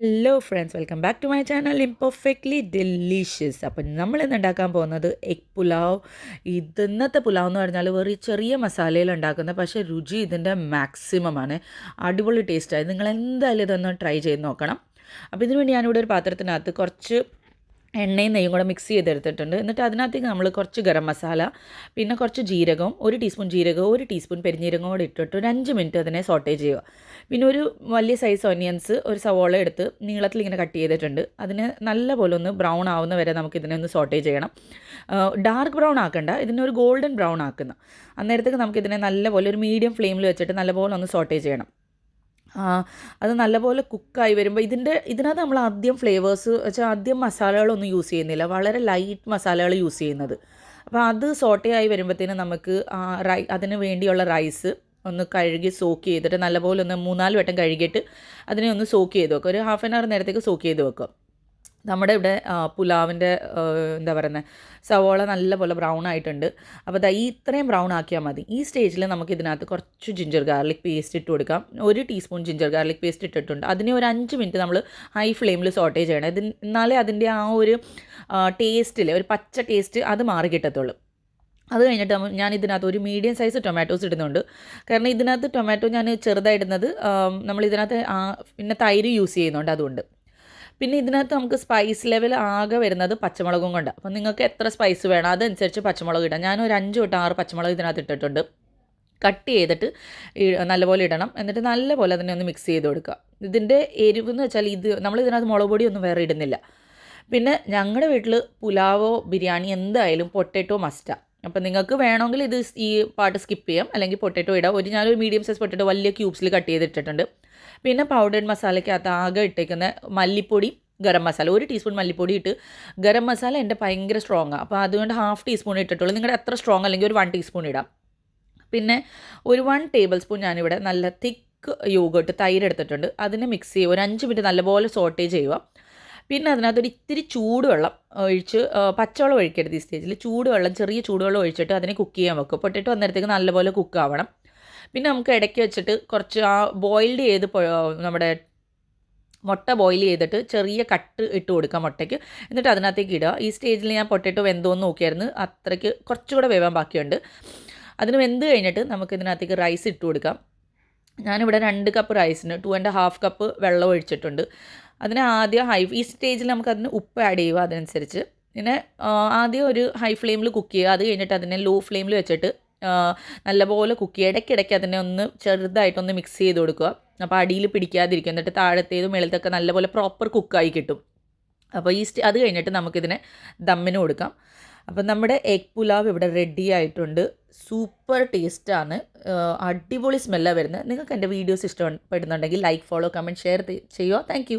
Hello friends, welcome back to my channel imperfectly delicious. Appam നമ്മളിന്ന് ഉണ്ടാക്കാൻ പോകുന്നത് എഗ് പുലാവ്. ഇന്നത്തെ പുലാവ് എന്ന് പറഞ്ഞാൽ വെറും ചെറിയ മസാലയിൽ ഉണ്ടാക്കുന്ന, പക്ഷേ രുചി ഇതിൻ്റെ മാക്സിമമാണ്. അടിപൊളി ടേസ്റ്റായി. നിങ്ങൾ എന്തായാലും ഇതൊന്ന് ട്രൈ ചെയ്ത് നോക്കണം. അപ്പോൾ ഇതിനു വേണ്ടി ഞാനിവിടെ ഒരു പാത്രത്തിനകത്ത് കുറച്ച് എണ്ണയും നെയ്യും കൂടെ മിക്സ് ചെയ്തെടുത്തിട്ടുണ്ട്. എന്നിട്ട് അതിനകത്തേക്ക് നമ്മൾ കുറച്ച് ഗരം മസാല, പിന്നെ കുറച്ച് ജീരകവും, 1 ടീസ്പൂൺ ജീരകവും 1 ടീസ്പൂൺ പെരിഞ്ജീരകവും കൂടെ ഇട്ടിട്ട് ഒരു 5 മിനിറ്റ് അതിനെ സോട്ടേ ചെയ്യുക. പിന്നെ ഒരു വലിയ സൈസ് ഓനിയൻസ്, ഒരു സവോള എടുത്ത് നീളത്തിൽ ഇങ്ങനെ കട്ട് ചെയ്തിട്ടുണ്ട്. അതിന് നല്ല പോലെ ഒന്ന് ബ്രൗൺ ആവുന്ന വരെ നമുക്കിതിനെ ഒന്ന് സോട്ടേ ചെയ്യണം. ഡാർക്ക് ബ്രൗൺ ആക്കണ്ട, ഇതിനെ ഒരു ഗോൾഡൻ ബ്രൗൺ ആക്കുന്ന അന്നേരത്തേക്ക് നമുക്കിതിനെ നല്ലപോലെ ഒരു മീഡിയം ഫ്ലെയിമിൽ വെച്ചിട്ട് നല്ലപോലെ ഒന്ന് സോട്ടേ ചെയ്യണം. അത് നല്ലപോലെ കുക്കായി വരുമ്പോൾ ഇതിനകത്ത് നമ്മൾ ആദ്യം ഫ്ലേവേഴ്സ് വെച്ചാൽ ആദ്യം മസാലകളൊന്നും യൂസ് ചെയ്യുന്നില്ല, വളരെ ലൈറ്റ് മസാലകൾ യൂസ് ചെയ്യുന്നത്. അപ്പോൾ അത് സോട്ടേ ആയി വരുമ്പോഴത്തേനും നമുക്ക് അതിന് വേണ്ടിയുള്ള റൈസ് ഒന്ന് കഴുകി സോക്ക് ചെയ്തിട്ട് നല്ലപോലെ ഒന്ന് 3-4 വട്ടം കഴുകിയിട്ട് അതിനെ ഒന്ന് സോക്ക് ചെയ്ത് വെക്കുക. ഒരു ഹാഫ് ആൻ അവർ നേരത്തേക്ക് സോക്ക് ചെയ്ത് വെക്കുക. നമ്മുടെ ഇവിടെ പുലാവിൻ്റെ എന്താ പറയുന്നത്, സവോള നല്ലപോലെ ബ്രൗൺ ആയിട്ടുണ്ട്. അപ്പോൾ ഈ ഇത്രയും ബ്രൗൺ ആക്കിയാൽ മതി. ഈ സ്റ്റേജിൽ നമുക്ക് ഇതിനകത്ത് കുറച്ച് ജിഞ്ചർ ഗാർലിക് പേസ്റ്റ് ഇട്ട് കൊടുക്കാം. 1 ടീസ്പൂൺ ജിഞ്ചർ ഗാർലിക് പേസ്റ്റ് ഇട്ടിട്ടുണ്ട്. അതിനെ ഒരു 5 മിനിറ്റ് നമ്മൾ ഹൈ ഫ്ലെയിമിൽ സോട്ടേ ചെയ്യണം. എന്നാലേ അതിൻ്റെ ആ ഒരു ടേസ്റ്റിൽ ഒരു പച്ച ടേസ്റ്റ് അത് മാറി കിട്ടത്തുള്ളൂ. അത് കഴിഞ്ഞിട്ട് ഞാൻ ഇതിനകത്ത് ഒരു മീഡിയം സൈസ് ടൊമാറ്റോസ് ഇടുന്നുണ്ട്. കാരണം ഇതിനകത്ത് ടൊമാറ്റോ ഞാൻ ചെറുതായിടുന്നത് നമ്മളിതിനകത്ത് പിന്നെ തൈര് യൂസ് ചെയ്യുന്നുണ്ട്, അതുകൊണ്ട്. പിന്നെ ഇതിനകത്ത് നമുക്ക് സ്പൈസ് ലെവൽ ആകെ വരുന്നത് പച്ചമുളകും കൊണ്ട്. അപ്പോൾ നിങ്ങൾക്ക് എത്ര സ്പൈസ് വേണം അതനുസരിച്ച് പച്ചമുളക് ഇടാം. ഞാനൊരു 5 തൊട്ട് 6 പച്ചമുളക് ഇതിനകത്ത് ഇട്ടിട്ടുണ്ട്. കട്ട് ചെയ്തിട്ട് നല്ലപോലെ ഇടണം. എന്നിട്ട് നല്ലപോലെ അതിനെ ഒന്ന് മിക്സ് ചെയ്ത് കൊടുക്കുക. ഇതിൻ്റെ എരിവ് എന്ന് വെച്ചാൽ നമ്മൾ ഇതിനകത്ത് മുളക് പൊടിയൊന്നും വേറെ ഇടുന്നില്ല. പിന്നെ ഞങ്ങളുടെ വീട്ടിൽ പുലാവോ ബിരിയാണി എന്തായാലും പൊട്ടാറ്റോ മസ്റ്റാണ്. അപ്പോൾ നിങ്ങൾക്ക് വേണമെങ്കിൽ ഈ പാട്ട് സ്കിപ്പ് ചെയ്യാം, അല്ലെങ്കിൽ പൊട്ടാറ്റോ ഇടാം. ഞാനൊരു മീഡിയം സൈസ് പൊട്ടാറ്റോ വലിയ ക്യൂബ്സിൽ കട്ട് ചെയ്തിട്ടിട്ടുണ്ട്. പിന്നെ പൗഡേർഡ് മസാലയ്ക്കകത്ത് ആകെ ഇട്ടേക്കുന്ന മല്ലിപ്പൊടി, ഗരം മസാല, 1 ടീസ്പൂൺ മല്ലിപ്പൊടി ഇട്ട്. ഗരം മസാല എൻ്റെ ഭയങ്കര സ്ട്രോങ്ങാണ്, അപ്പോൾ അതുകൊണ്ട് 1/2 ടീസ്പൂൺ ഇട്ടിട്ടുള്ളൂ. നിങ്ങളുടെ എത്ര സ്ട്രോങ് അല്ലെങ്കിൽ ഒരു 1 ടീസ്പൂൺ ഇടാം. പിന്നെ ഒരു 1 ടേബിൾ സ്പൂൺ ഞാനിവിടെ നല്ല തിക്ക് യോഗട്ട് തൈര് എടുത്തിട്ടുണ്ട്. അതിനെ മിക്സ് ചെയ്യുക, ഒരു 5 മിനിറ്റ് നല്ലപോലെ സോട്ടേ ചെയ്യുക. പിന്നെ അതിനകത്തൊരു ഇത്തിരി ചൂടുവെള്ളം ഒഴിച്ച്, പച്ചവെള്ളം ഒഴിക്കരുത് ഈ സ്റ്റേജിൽ, ചൂടുവെള്ളം, ചെറിയ ചൂടുവെള്ളം ഒഴിച്ചിട്ട് അതിനെ കുക്ക് ചെയ്യാൻ വെക്കും. പൊട്ടിട്ട് വന്നേരത്തേക്ക് നല്ലപോലെ കുക്കാവണം. പിന്നെ നമുക്ക് ഇടയ്ക്ക് വെച്ചിട്ട് കുറച്ച് ബോയിൽഡ് ചെയ്ത് നമ്മുടെ മുട്ട ബോയിൽ ചെയ്തിട്ട് ചെറിയ കട്ട് ഇട്ട് കൊടുക്കാം മുട്ടയ്ക്ക്. എന്നിട്ട് അതിനകത്തേക്ക് ഇടുക. ഈ സ്റ്റേജിൽ ഞാൻ പൊട്ടറ്റോ വെന്തോന്ന് നോക്കിയായിരുന്നു, അത്രയ്ക്ക് കുറച്ചുകൂടെ വേവാൻ ബാക്കിയുണ്ട്. അതിന് വെന്ത് കഴിഞ്ഞിട്ട് നമുക്ക് ഇതിനകത്തേക്ക് റൈസ് ഇട്ട് കൊടുക്കാം. ഞാനിവിടെ 2 കപ്പ് റൈസിന് 2.5 കപ്പ് വെള്ളം ഒഴിച്ചിട്ടുണ്ട്. അതിന് ആദ്യം ഈ സ്റ്റേജിൽ നമുക്കതിന് ഉപ്പ് ആഡ് ചെയ്യുക അതനുസരിച്ച്. പിന്നെ ആദ്യം ഒരു ഹൈ ഫ്ലെയിമിൽ കുക്ക് ചെയ്യുക. അത് കഴിഞ്ഞിട്ട് അതിനെ ലോ ഫ്ലെയിമിൽ വെച്ചിട്ട് നല്ലപോലെ കുക്ക് ചെയ്യുക. ഇടയ്ക്കിടയ്ക്ക് അതിനെ ഒന്ന് ചെറുതായിട്ടൊന്ന് മിക്സ് ചെയ്ത് കൊടുക്കുക. അപ്പോൾ അടിയിൽ പിടിക്കാതിരിക്കും. എന്നിട്ട് താഴത്തേതും മേളത്തൊക്കെ നല്ലപോലെ പ്രോപ്പർ കുക്കായി കിട്ടും. അപ്പോൾ അത് കഴിഞ്ഞിട്ട് നമുക്കിതിനെ ദമ്മിന് കൊടുക്കാം. അപ്പം നമ്മുടെ എഗ് പുലാവ് ഇവിടെ റെഡി ആയിട്ടുണ്ട്. സൂപ്പർ ടേസ്റ്റാണ്, അടിപൊളി സ്മെല്ലാണ് വരുന്നത്. നിങ്ങൾക്ക് എൻ്റെ വീഡിയോസ് ഇഷ്ടപ്പെടുന്നുണ്ടെങ്കിൽ ലൈക്ക്, ഫോളോ, കമൻറ്റ്, ഷെയർ ചെയ്യുക. Thank U.